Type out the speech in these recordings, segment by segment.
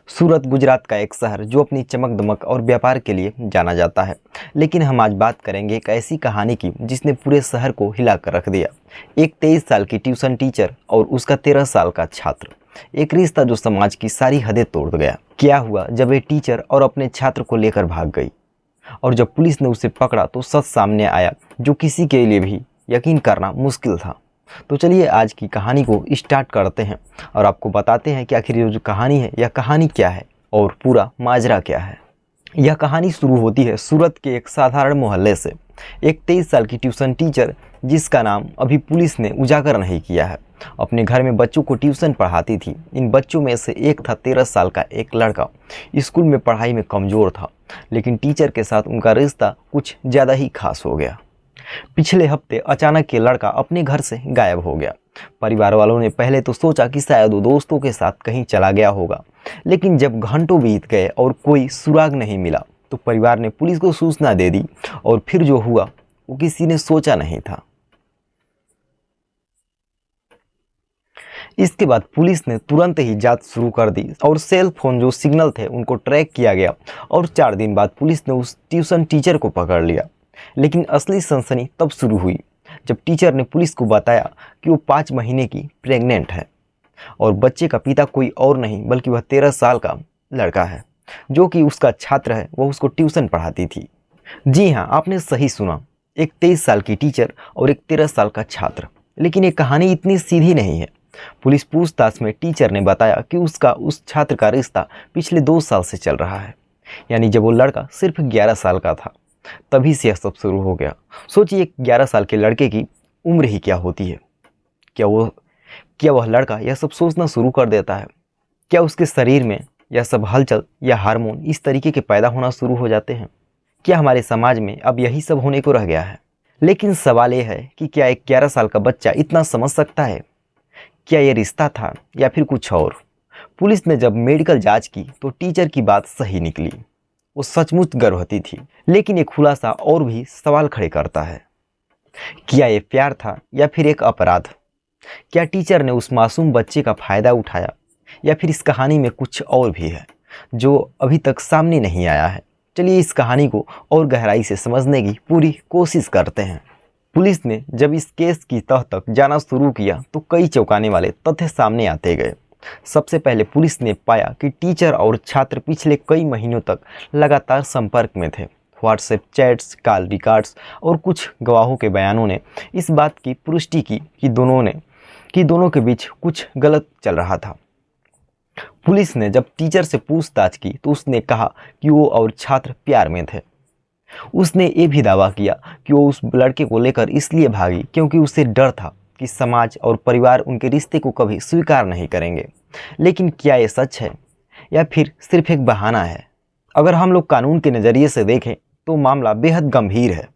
सूरत गुजरात का एक शहर जो अपनी चमक दमक और व्यापार के लिए जाना जाता है। लेकिन हम आज बात करेंगे एक ऐसी कहानी की जिसने पूरे शहर को हिला कर रख दिया। एक 23 साल की ट्यूशन टीचर और उसका 13 साल का छात्र। एक रिश्ता जो समाज की सारी हदें तोड़ गया। क्या हुआ जब ये टीचर और अपने छात्र को लेकर भाग गई और जब पुलिस ने उसे पकड़ा तो सच सामने आया जो किसी के लिए भी यकीन करना मुश्किल था। तो चलिए आज की कहानी को स्टार्ट करते हैं और आपको बताते हैं कि आखिर ये जो कहानी है यह कहानी क्या है और पूरा माजरा क्या है। यह कहानी शुरू होती है सूरत के एक साधारण मोहल्ले से। एक 23 साल की ट्यूशन टीचर जिसका नाम अभी पुलिस ने उजागर नहीं किया है, अपने घर में बच्चों को ट्यूशन पढ़ाती थी। इन बच्चों में से एक था 13 साल का एक लड़का। स्कूल में पढ़ाई में कमज़ोर था, लेकिन टीचर के साथ उनका रिश्ता कुछ ज़्यादा ही खास हो गया। पिछले हफ्ते अचानक ये लड़का अपने घर से गायब हो गया। परिवार वालों ने पहले तो सोचा कि शायद वो दोस्तों के साथ कहीं चला गया होगा, लेकिन जब घंटों बीत गए और कोई सुराग नहीं मिला तो परिवार ने पुलिस को सूचना दे दी और फिर जो हुआ वो किसी ने सोचा नहीं था। इसके बाद पुलिस ने तुरंत ही जांच शुरू कर दी और सेल फोन जो सिग्नल थे उनको ट्रैक किया गया और 4 दिन बाद पुलिस ने उस ट्यूशन टीचर को पकड़ लिया। लेकिन असली सनसनी तब शुरू हुई जब टीचर ने पुलिस को बताया कि वो 5 महीने की प्रेग्नेंट है और बच्चे का पिता कोई और नहीं बल्कि वह 13 साल का लड़का है जो कि उसका छात्र है। वह उसको ट्यूशन पढ़ाती थी। जी हाँ, आपने सही सुना, एक 23 साल की टीचर और एक 13 साल का छात्र। लेकिन ये कहानी इतनी सीधी नहीं है। पुलिस पूछताछ में टीचर ने बताया कि उसका उस छात्र का रिश्ता पिछले 2 साल से चल रहा है, यानी जब वो लड़का सिर्फ 11 साल का था तभी से यह सब शुरू हो गया। सोचिए 11 साल के लड़के की उम्र ही क्या होती है। क्या वह लड़का यह सब सोचना शुरू कर देता है? क्या उसके शरीर में यह सब हलचल या हार्मोन इस तरीके के पैदा होना शुरू हो जाते हैं? क्या हमारे समाज में अब यही सब होने को रह गया है? लेकिन सवाल यह है कि क्या एक 11 साल का बच्चा इतना समझ सकता है? क्या यह रिश्ता था या फिर कुछ और? पुलिस ने जब मेडिकल जांच की तो टीचर की बात सही निकली। वो सचमुच गर्भवती थी। लेकिन ये खुलासा और भी सवाल खड़े करता है। क्या ये प्यार था या फिर एक अपराध? क्या टीचर ने उस मासूम बच्चे का फायदा उठाया या फिर इस कहानी में कुछ और भी है जो अभी तक सामने नहीं आया है? चलिए इस कहानी को और गहराई से समझने की पूरी कोशिश करते हैं। पुलिस ने जब इस केस की तह तक जाना शुरू किया तो कई चौंकाने वाले तथ्य सामने आते गए। सबसे पहले पुलिस ने पाया कि टीचर और छात्र पिछले कई महीनों तक लगातार संपर्क में थे। व्हाट्सएप चैट्स, कॉल रिकॉर्ड्स और कुछ गवाहों के बयानों ने इस बात की पुष्टि की कि दोनों के बीच कुछ गलत चल रहा था। पुलिस ने जब टीचर से पूछताछ की तो उसने कहा कि वो और छात्र प्यार में थे। उसने ये भी दावा किया कि वो उस लड़के को लेकर इसलिए भागी क्योंकि उसे डर था कि समाज और परिवार उनके रिश्ते को कभी स्वीकार नहीं करेंगे। लेकिन क्या ये सच है या फिर सिर्फ एक बहाना है? अगर हम लोग कानून के नज़रिए से देखें तो मामला बेहद गंभीर है।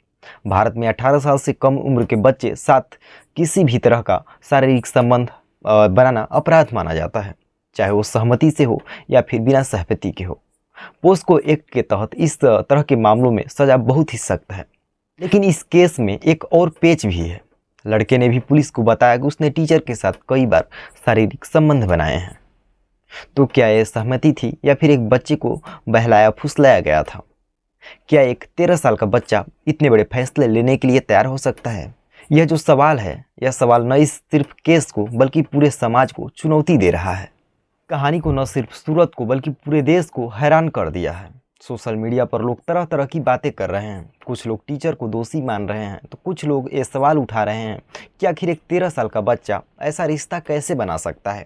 भारत में 18 साल से कम उम्र के बच्चे साथ किसी भी तरह का शारीरिक संबंध बनाना अपराध माना जाता है, चाहे वो सहमति से हो या फिर बिना सहमति के हो। पोस्को एक्ट के तहत इस तरह के मामलों में सज़ा बहुत ही सख्त है। लेकिन इस केस में एक और पेच भी है। लड़के ने भी पुलिस को बताया कि उसने टीचर के साथ कई बार शारीरिक संबंध बनाए हैं। तो क्या यह सहमति थी या फिर एक बच्चे को बहलाया फुसलाया गया था? क्या एक 13 साल का बच्चा इतने बड़े फैसले लेने के लिए तैयार हो सकता है? यह जो सवाल है, यह सवाल न इस सिर्फ केस को बल्कि पूरे समाज को चुनौती दे रहा है। कहानी को न सिर्फ सूरत को बल्कि पूरे देश को हैरान कर दिया है। सोशल मीडिया पर लोग तरह तरह की बातें कर रहे हैं। कुछ लोग टीचर को दोषी मान रहे हैं तो कुछ लोग ये सवाल उठा रहे हैं कि आखिर एक 13 साल का बच्चा ऐसा रिश्ता कैसे बना सकता है?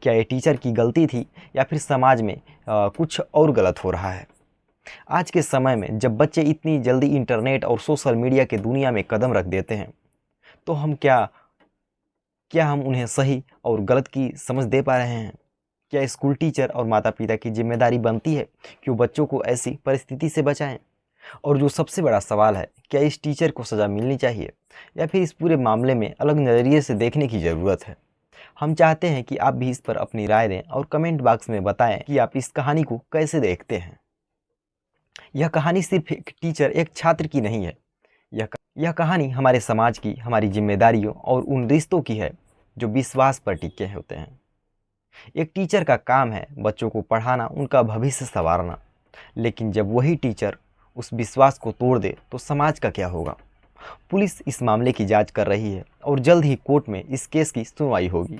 क्या ये टीचर की गलती थी या फिर समाज में कुछ और गलत हो रहा है? आज के समय में जब बच्चे इतनी जल्दी इंटरनेट और सोशल मीडिया के दुनिया में कदम रख देते हैं तो हम क्या हम उन्हें सही और गलत की समझ दे पा रहे हैं? क्या स्कूल टीचर और माता पिता की जिम्मेदारी बनती है कि वो बच्चों को ऐसी परिस्थिति से बचाएं? और जो सबसे बड़ा सवाल है, क्या इस टीचर को सज़ा मिलनी चाहिए या फिर इस पूरे मामले में अलग नज़रिए से देखने की ज़रूरत है? हम चाहते हैं कि आप भी इस पर अपनी राय दें और कमेंट बॉक्स में बताएं कि आप इस कहानी को कैसे देखते हैं। यह कहानी सिर्फ एक टीचर एक छात्र की नहीं है। यह कहानी हमारे समाज की, हमारी जिम्मेदारियों और उन रिश्तों की है जो विश्वास पर टिके होते हैं। एक टीचर का काम है बच्चों को पढ़ाना, उनका भविष्य संवारना, लेकिन जब वही टीचर उस विश्वास को तोड़ दे तो समाज का क्या होगा। पुलिस इस मामले की जांच कर रही है और जल्द ही कोर्ट में इस केस की सुनवाई होगी,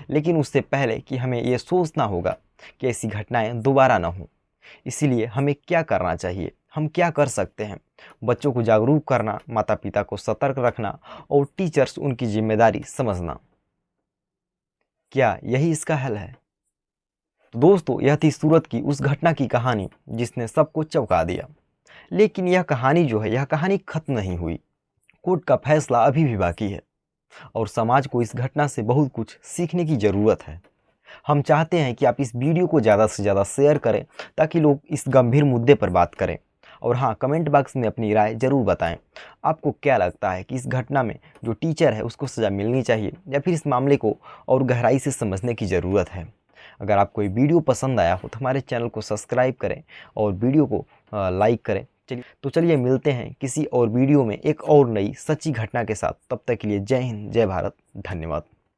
लेकिन उससे पहले कि हमें ये सोचना होगा कि ऐसी घटनाएं दोबारा ना हों। इसीलिए हमें क्या करना चाहिए, हम क्या कर सकते हैं? बच्चों को जागरूक करना, माता पिता को सतर्क रखना और टीचर्स उनकी जिम्मेदारी समझना। क्या यही इसका हल है? तो दोस्तों, यह थी सूरत की उस घटना की कहानी जिसने सबको चौंका दिया। लेकिन यह कहानी जो है, यह कहानी खत्म नहीं हुई। कोर्ट का फैसला अभी भी बाकी है और समाज को इस घटना से बहुत कुछ सीखने की ज़रूरत है। हम चाहते हैं कि आप इस वीडियो को ज़्यादा से ज़्यादा शेयर करें ताकि लोग इस गंभीर मुद्दे पर बात करें। और हाँ, कमेंट बॉक्स में अपनी राय ज़रूर बताएं। आपको क्या लगता है कि इस घटना में जो टीचर है उसको सज़ा मिलनी चाहिए या फिर इस मामले को और गहराई से समझने की ज़रूरत है? अगर आपको ये वीडियो पसंद आया हो तो हमारे चैनल को सब्सक्राइब करें और वीडियो को लाइक करें। चलिए मिलते हैं किसी और वीडियो में एक और नई सच्ची घटना के साथ। तब तक के लिए जय हिंद, जय भारत, धन्यवाद।